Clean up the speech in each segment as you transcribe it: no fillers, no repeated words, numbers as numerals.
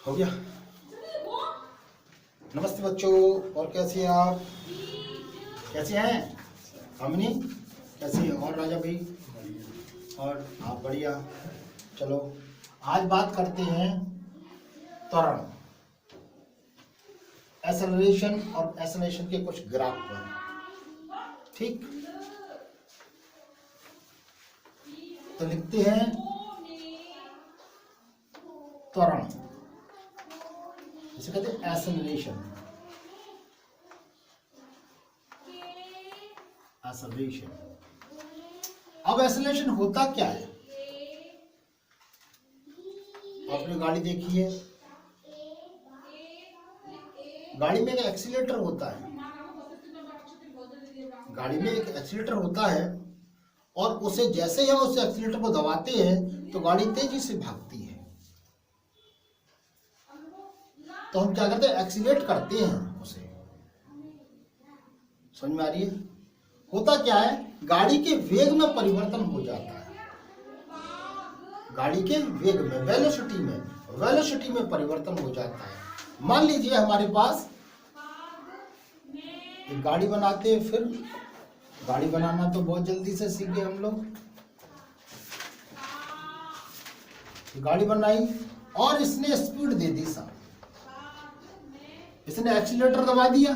हो गया। नमस्ते बच्चों, और कैसे हैं आप? कैसे हैं अमनी? कैसे हैं? और राजा भाई? और आप? बढ़िया। चलो आज बात करते हैं त्वरण, एक्सेलरेशन और एक्सेलरेशन के कुछ ग्राफ पर। ठीक, तो लिखते हैं त्वरण, जिसे कहते हैं एक्सेलरेशन। एक्सेलरेशन, अब एक्सेलरेशन होता क्या है? आपने गाड़ी देखी है, गाड़ी में एक एक्सीलेटर होता है, गाड़ी में एक एक्सीलेटर होता है, और उसे जैसे ही हम उस एक्सीलेटर को दबाते हैं तो गाड़ी तेजी से भागती है। तो हम क्या करते हैं? एक्सीलेट करते हैं उसे। समझ में आ रही है? होता क्या है, गाड़ी के वेग में परिवर्तन हो जाता है। गाड़ी के वेग में, वेलोसिटी में परिवर्तन हो जाता है। मान लीजिए हमारे पास एक गाड़ी बनाते हैं, फिर गाड़ी बनाना तो बहुत जल्दी से सीख गए हम लोग। गाड़ी बनाई और इसने स्पीड दे दी साहब, इसने एक्सीलेटर दबा दिया।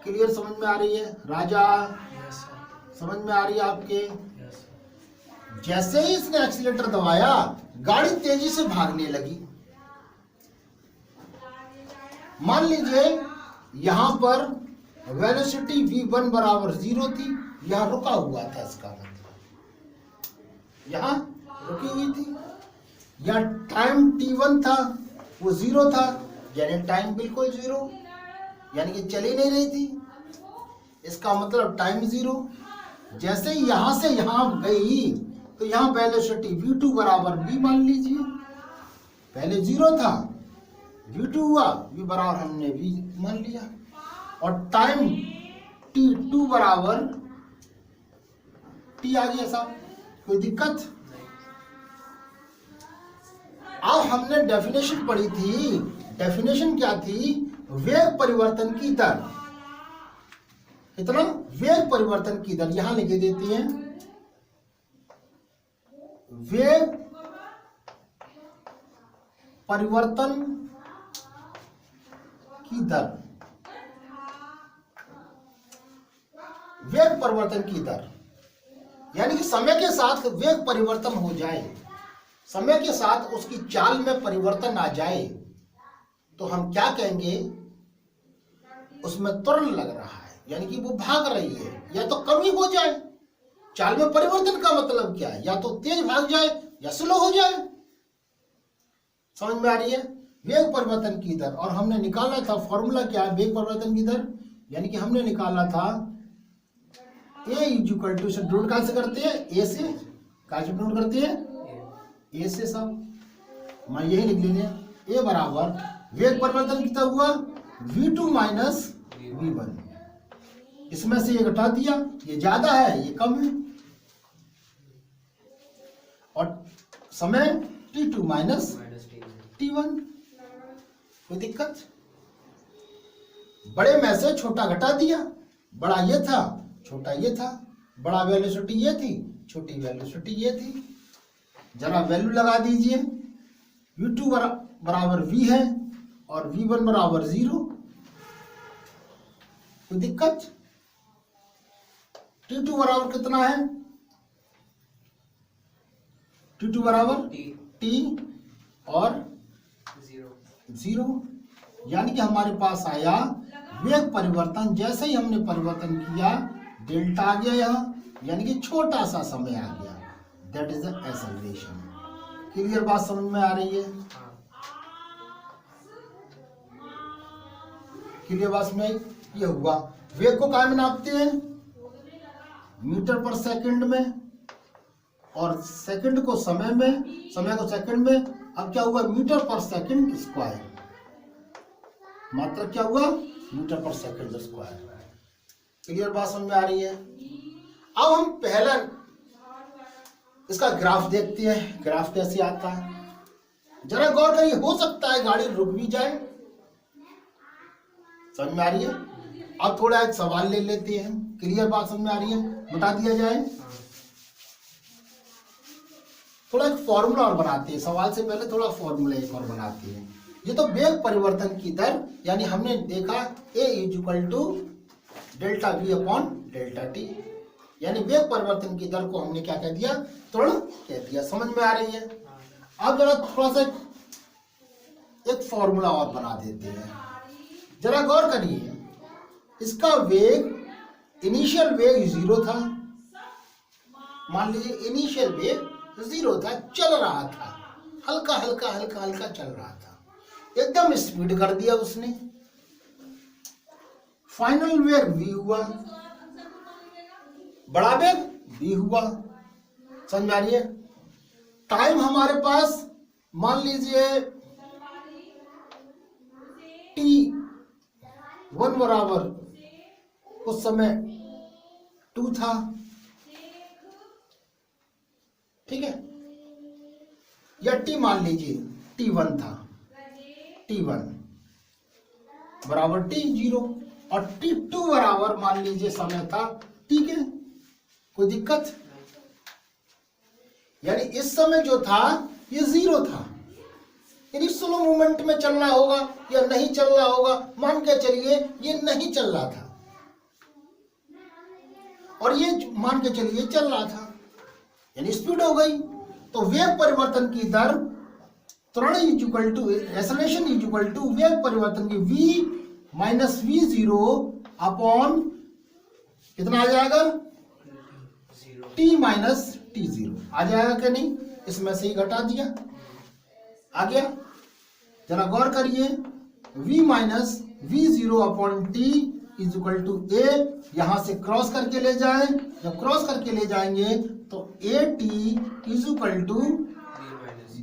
क्लियर? समझ में आ रही है राजा? समझ में आ रही है आपके? जैसे ही इसने एक्सीलेटर दबाया, गाड़ी तेजी से भागने लगी। मान लीजिए यहां पर वेलोसिटी v1 बराबर 0 थी, यहां रुका हुआ था, इसका मतलब यहां रुकी हुई थी। यहां टाइम t1 था, वो 0 था, यानी टाइम बिल्कुल 0, यानी कि चली नहीं रही थी। इसका मतलब टाइम 0। जैसे ही यहां से यहां गई तो यहां वेलोसिटी v2 बराबर v मान लीजिए। पहले 0 था, v2 हुआ, v बराबर हमने v मान लिया, और टाइम t2 बराबर t आ गया साहब। कोई दिक्कत? अब हमने डेफिनेशन पढ़ी थी। डेफिनेशन क्या थी? वेग परिवर्तन की दर। इतना वेग परिवर्तन की दर यहां लिखे देते हैं, वेग परिवर्तन की दर। वेग परिवर्तन की दर यानी कि समय के साथ वेग परिवर्तन हो जाए, समय के साथ उसकी चाल में परिवर्तन आ जाए, तो हम क्या कहेंगे? उसमें त्वरण लग रहा है, यानी कि वो भाग रही है। या तो कमी हो जाए, चाल में परिवर्तन का मतलब क्या है? या तो तेज भाग जाए या स्लो हो जाए। समझ में आ रही है? वेग परिवर्तन की दर, और हमने निकाला था फॉर्मूला क्या है वेग परिवर्तन की दर, यानी कि हमने निकाला था ए इक्वल टू, से डिनोट कहां से करते हैं? ए से। कहां से डिनोट करते हैं? ए से साहब। मैं यही लिख लेंगे, ए बराबर वेग परिवर्तन कितना हुआ? v2 minus v1। इसमें से ये घटा दिया, ये ज्यादा है, ये कम है, और समय t2 माइनस t1। कोई दिक्कत? बड़े में से छोटा घटा दिया, बड़ा ये था, छोटा ये था, बड़ा वेलोसिटी ये थी, छोटी वेलोसिटी ये थी। जरा वैल्यू लगा दीजिए, v2 बराबर v है और v1 बराबर 0। कोई दिक्कत? t2 बराबर कितना है? t2 बराबर t और 0, यानी कि हमारे पास आया वेग परिवर्तन। जैसे ही हमने परिवर्तन किया, डेल्टा आ गया यहाँ, यानी कि छोटा सा समय आ गया। That is the acceleration. Clear? बात समझ में आ रही है? क्लियर बात में? ये हुआ। वेग को क्या में नापते हैं? मीटर पर सेकंड में, और सेकंड को समय में, समय को सेकंड में। अब क्या हुआ? मीटर पर सेकंड स्क्वायर। मात्रा क्या हुआ? मीटर पर सेकंड स्क्वायर। क्लियर बात समझ में आ रही है? अब हम पहला इसका ग्राफ देखते हैं, ग्राफ कैसे आता है। जरा गौर करिए, हो सकता है गाड़ी रुक भी जाए। समझ में आ रही है? अब थोड़ा एक सवाल ले लेते हैं, क्लियर बात समझ में आ रही है? बता दिया जाए। थोड़ा एक फॉर्मूला और बनाते हैं, सवाल से पहले थोड़ा फॉर्मूला एक और बनाते हैं। ये तो वेग परिवर्तन की दर, यानी हमने देखा A equal to delta V upon delta T, यानी वेग परिवर्तन की दर को हमने क्या कह दिया? त्वरण कह दिया। समझ में आ रही है? अब जरा थोड़ा सा एक फॉर्मूला और बना देते हैं। जरा गौर करिए, इसका वेग, इनिशियल वेग 0 था। मान लीजिए इनिशियल वेग 0 था, चल रहा था, हल्का हल्का हल्का हल्का चल रहा था, एकदम स्पीड कर दिया उसने। फाइनल वेग v हुआ, बड़ा वेग v हुआ। समझ में आ रही है? टाइम हमारे पास मान लीजिए t1 बराबर उस समय 2 था, ठीक है, या t मान लीजिए t1 था, t1 बराबर t0, और t2 बराबर मान लीजिए समय था, ठीक है, कोई दिक्कत? यानी इस समय जो था ये 0 था, यानी स्लो मूवमेंट में चलना होगा या नहीं चल रहा होगा, मान के चलिए ये नहीं चल रहा था, और ये मान के चलिए चल रहा था, यानी स्पीड हो गई। तो वेग परिवर्तन की दर त्वरण equal to acceleration equal to वेग परिवर्तन की v माइनस v0 अपॉन कितना आ जाएगा? t माइनस t0 आ जाएगा क्या? नहीं, इसमें से ही घटा दिया, आ गया। जरा गौर करिए, v minus v0 upon t is equal to a, यहां से क्रॉस करके ले जाएं, जब क्रॉस करके ले जाएंगे तो a t is equal to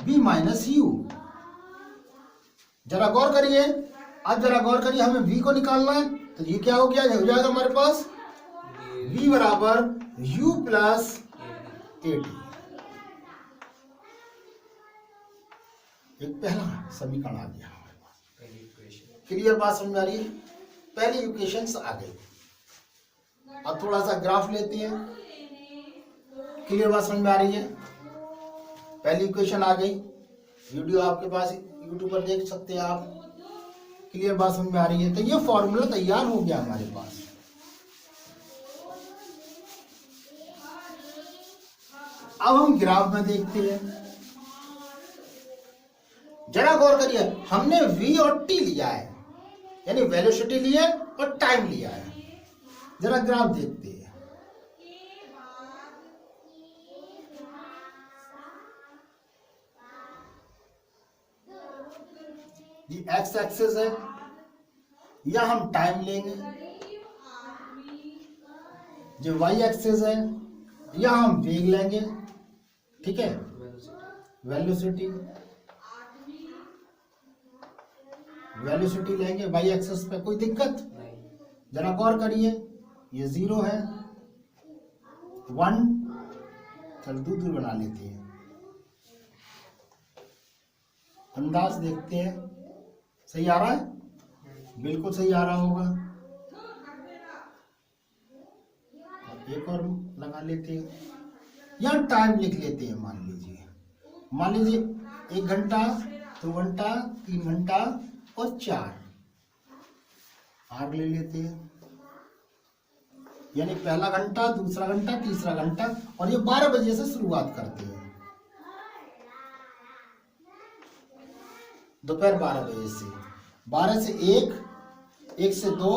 b minus u। जरा गौर करिए, अब जरा गौर करिए, हमें v को निकालना है, तो ये क्या हो गया? हो जाएगा हमारे पास v बराबर u प्लस a t। एक पहला समीकरण आ गया हमारे पास। क्लियर बात समझ में आ रही है? पहली इक्वेशंस आ गई। अब थोड़ा सा ग्राफ लेते हैं, क्लियर बात समझ में आ रही है? पहली इक्वेशन आ गई, वीडियो आपके पास यूट्यूब पर देख सकते हैं आप। क्लियर बात समझ में आ रही है? तो ये फॉर्मूला तैयार हो गया हमारे पास। अब हम ग्राफ में देखते हैं, जरा गौर करिए, हमने v और t लिया है, यानी वेलोसिटी लिया है और टाइम लिया है। जरा ग्राफ देखते हैं, ये x एक्सिस है, या हम टाइम लेंगे, जो y एक्सिस है, या हम वेग लेंगे, ठीक है, वेलोसिटी लेंगे y एक्सिस पे, कोई दिक्कत? जरा गौर करिए, ये 0 है, 1, चल दूर बना लेते हैं, अंदाज देखते हैं, सही आ रहा है? बिल्कुल सही आ रहा होगा। एक और लगा लेते हैं, यहाँ टाइम लिख लेते हैं, मान लीजिए 1 घंटा, 2 घंटा, 3 घंटा और 4 आग ले लेते हैं, यानी पहला घंटा, दूसरा घंटा, तीसरा घंटा, और ये 12 बजे से शुरुआत करते हैं, दोपहर 12 बजे से, 12 से 1, 1 से 2,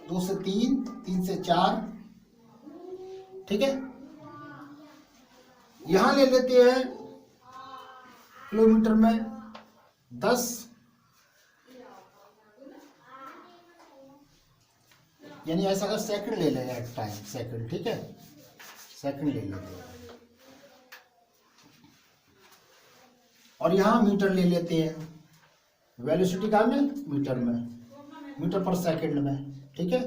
2 से 3, 3 से 4, ठीक है। यहां ले लेते हैं किलोमीटर में 10, यानी ऐसा अगर सेकंड ले लेंगे, एट टाइम सेकंड, ठीक है, सेकंड ले लेते हैं, और यहां मीटर ले लेते हैं, वेलोसिटी का में मीटर में, मीटर पर सेकंड में, ठीक है,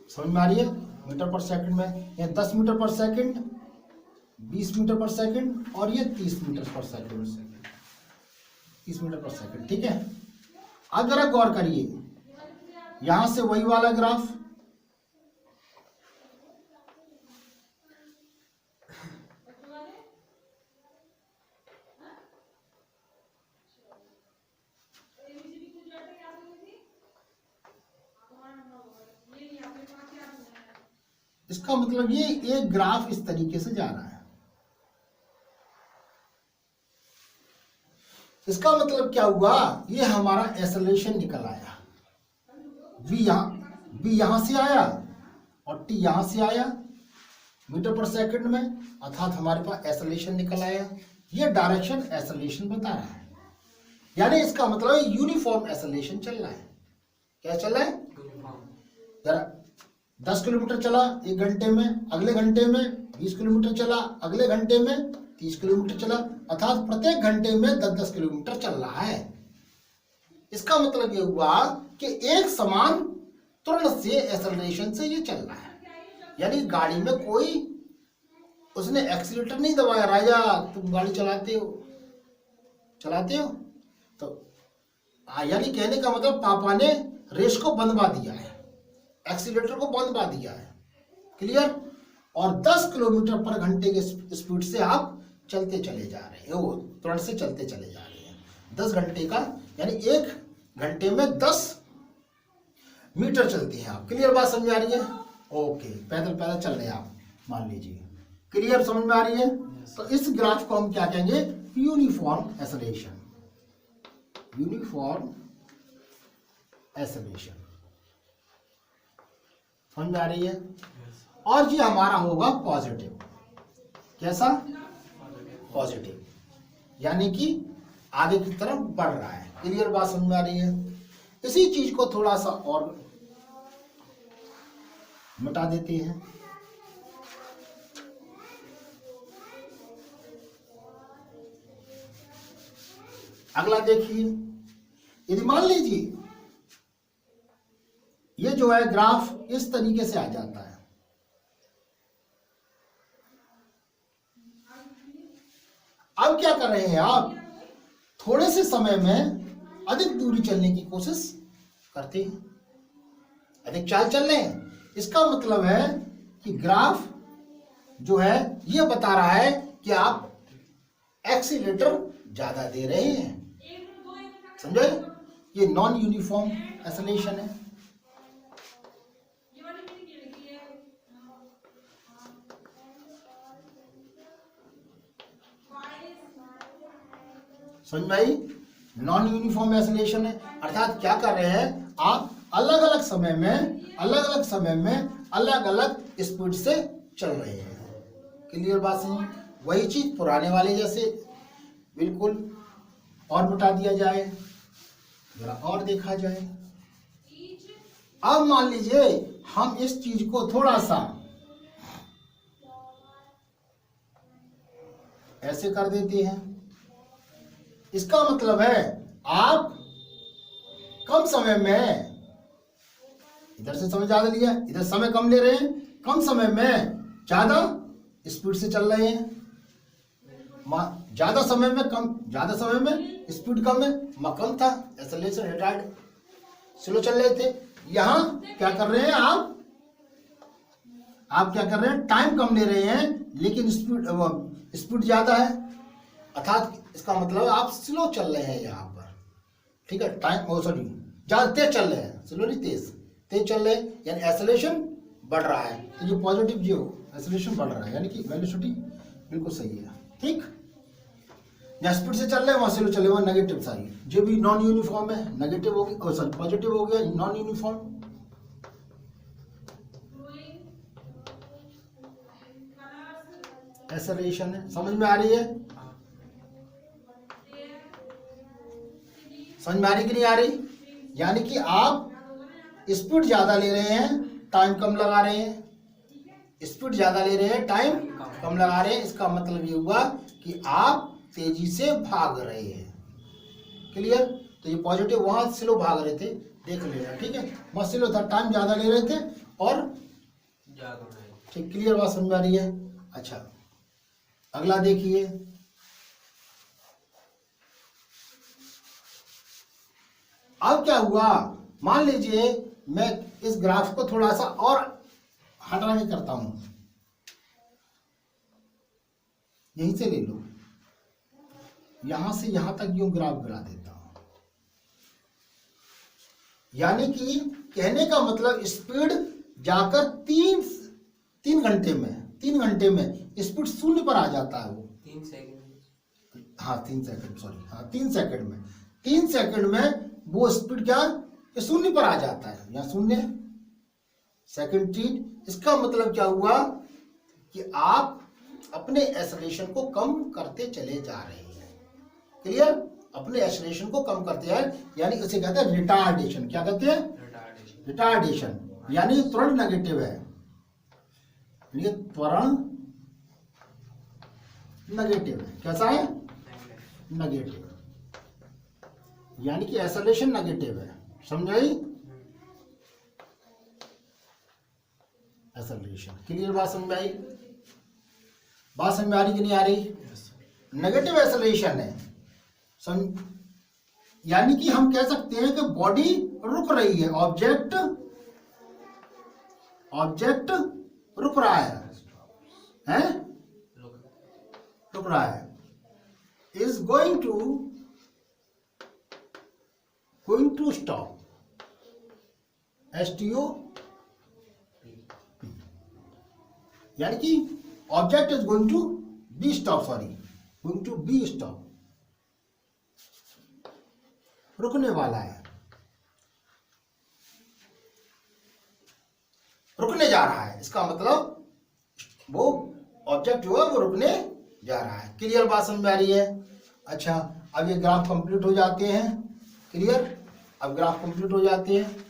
समझ में आ रही है? मीटर पर सेकंड में, ये 10 मीटर पर सेकंड, 20 मीटर पर सेकंड, और ये 30 मीटर पर सेकंड। 30 मीटर पर सेकंड। ठीक है, अब जरा गौर करिए, यहां से वही वाला ग्राफ, इसका मतलब ये एक ग्राफ इस तरीके से जा रहा है। इसका मतलब क्या हुआ, ये हमारा एक्सेलरेशन निकल आया, v यहां से आया और t यहां से आया मीटर पर सेकंड में, अर्थात हमारे पास एक्सेलरेशन निकल आया। ये डायरेक्शन एक्सेलरेशन बता रहा है, यानी इसका मतलब यूनिफॉर्म एक्सेलरेशन चल रहा है। क्या चल रहा है, जरा 10 किलोमीटर चला एक घंटे में, अगले घंटे में 20 किलोमीटर चला, अगले घंटे में 30 किलोमीटर चला, अर्थात प्रत्येक घंटे में 10-10 किलोमीटर चल रहा है। इसका मतलब ये हुआ कि एक समान त्वरण से, एक्सेलरेशन से ये चल रहा है, यानी गाड़ी में कोई उसने एक्सीलेटर नहीं दबाया। राजा तुम गाड़ी चलाते हो तो यानी कहने का मतलब पापा ने रेस को बंदवा दिया है, एक्सीलेटर को बंदवा दिया है। क्लियर, और 10 किलोमीटर पर घंटे के स्पीड से आप चलते चले जा रहे हो, त्वरण से चलते चले जा रहे हैं। 10 घंटे का यानी एक घंटे में 10 मीटर चलते हैं आप। क्लियर बात समझ में आ रही है? ओके, पैदल पैदल चल रहे हैं आप, मान लीजिए। क्लियर, समझ में आ रही है? तो इस ग्राफ को हम क्या कहेंगे, यूनिफॉर्म एक्सेलरेशन। यूनिफॉर्म एक्सेलरेशन समझ में आ रही है? और ये हमारा होगा पॉजिटिव। कैसा? पॉजिटिव, यानी कि आगे की तरफ बढ़ रहा है। क्लियर बात समझ में आ रही है? इसी चीज को थोड़ा सा और मिटा देते हैं। अगला देखिए, यदि मान लीजिए ये जो है ग्राफ इस तरीके से आ जाता है, अब क्या कर रहे हैं आप, थोड़े से समय में अधिक दूरी चलने की कोशिश करते हैं, अधिक चाल चल रहे हैं। इसका मतलब है कि ग्राफ जो है ये बता रहा है कि आप एक्सीलेटर ज्यादा दे रहे हैं। समझे? ये नॉन यूनिफॉर्म एक्सेलरेशन है। समझ में आई? नॉन यूनिफॉर्म एक्सेलरेशन है, अर्थात क्या कर रहे हैं आप, अलग अलग समय में अलग अलग स्पीड से चल रहे हैं। क्लियर बात समझ? वही चीज पुराने वाले जैसे बिल्कुल, और मिटा दिया जाए, जरा और देखा जाए। अब मान लीजिए हम इस चीज को थोड़ा सा ऐसे कर देते हैं। इसका मतलब है आप कम समय में, इधर से समय ज्यादा लिया, इधर समय कम ले रहे हैं, कम समय में ज्यादा स्पीड से चल रहे हैं। ज्यादा समय में स्पीड कम है, कम था, एक्सेलरेशन रिटार्ड, स्लो चल रहे थे। यहां क्या कर रहे हैं आप क्या कर रहे हैं, टाइम कम ले रहे हैं लेकिन स्पीड ज्यादा है, अर्थात इसका मतलब आप स्लो चल रहे हैं यहाँ पर। ठीक है, टाइम सॉरी ज्यादा तेज चल रहे हैं, स्लो नहीं तेज चल रहे हैं, यानी एक्सेलरेशन बढ़ रहा है। तो ये पॉजिटिव जो एक्सेलरेशन बढ़ रहा है, यानी कि वेलोसिटी बिल्कुल सही है। ठीक, जहाँ स्पीड से चल रहे हैं वहां स्लो चले, वहां नेगेटिव सारी, जो भी नॉन यूनिफॉर्म है नेगेटिव हो गया, सॉरी पॉजिटिव हो गया, नॉन यूनिफॉर्म। एक्सेलरेशन है, समझ में आ रही है? समझ में आ रही कि नहीं आ रही? यानी कि आप स्पीड ज्यादा ले रहे हैं, टाइम कम लगा रहे हैं, स्पीड ज्यादा ले रहे हैं, टाइम कम लगा रहे हैं। इसका मतलब ये हुआ कि आप तेजी से भाग रहे हैं। क्लियर? तो ये पॉजिटिव, वहां स्लो भाग रहे थे, देख लेना। ठीक है, वहां स्लो था, टाइम ज्यादा ले रहे थे और ठीक। क्लियर बात समझ में आ रही है? अच्छा, अगला देखिए, अब क्या हुआ, मान लीजिए मैं इस ग्राफ को थोड़ा सा और हटा के करता हूं, यहीं से ले लो, यहां से यहां तक यूं ग्राफ गिरा देता हूं। यानी कि कहने का मतलब स्पीड जाकर तीन घंटे में स्पीड शून्य पर आ जाता है वो 3 सेकंड, हाँ 3 सेकंड, सॉरी हाँ 3 सेकंड में, 3 सेकंड में वो स्पीड क्या ये शून्य पर आ जाता है, या शून्य सेकंड 3। इसका मतलब क्या हुआ कि आप अपने एक्सेलरेशन को कम करते चले जा रहे हैं। क्लियर, अपने एक्सेलरेशन को कम करते हैं, यानी इसे कहते हैं रिटार्डेशन। क्या कहते हैं? रिटार्डेशन, यानी त्वरण नेगेटिव है, ये त्वरण नेगेटिव है। कैसा है? नेगेटिव, यानी कि एक्सेलरेशन नेगेटिव है। समझाई? एक्सेलरेशन क्लियर, बात समझ में आई? बात समझ में आ रही कि नहीं आ रही? नेगेटिव एक्सेलरेशन है, यानी कि हम कह सकते हैं कि बॉडी रुक रही है, ऑब्जेक्ट रुक रहा है, रुक रहा है, is going to stop, STOP, यानी कि object is going to be stop, going to be stop, रुकने वाला है, रुकने जा रहा है। इसका मतलब वो ऑब्जेक्ट जो है वो रुकने जा रहा है। क्लियर, बात समझ में आ रही है? अच्छा, अब ये ग्राफ कंप्लीट हो जाते हैं। क्लियर, अब ग्राफ कंप्लीट हो जाते हैं।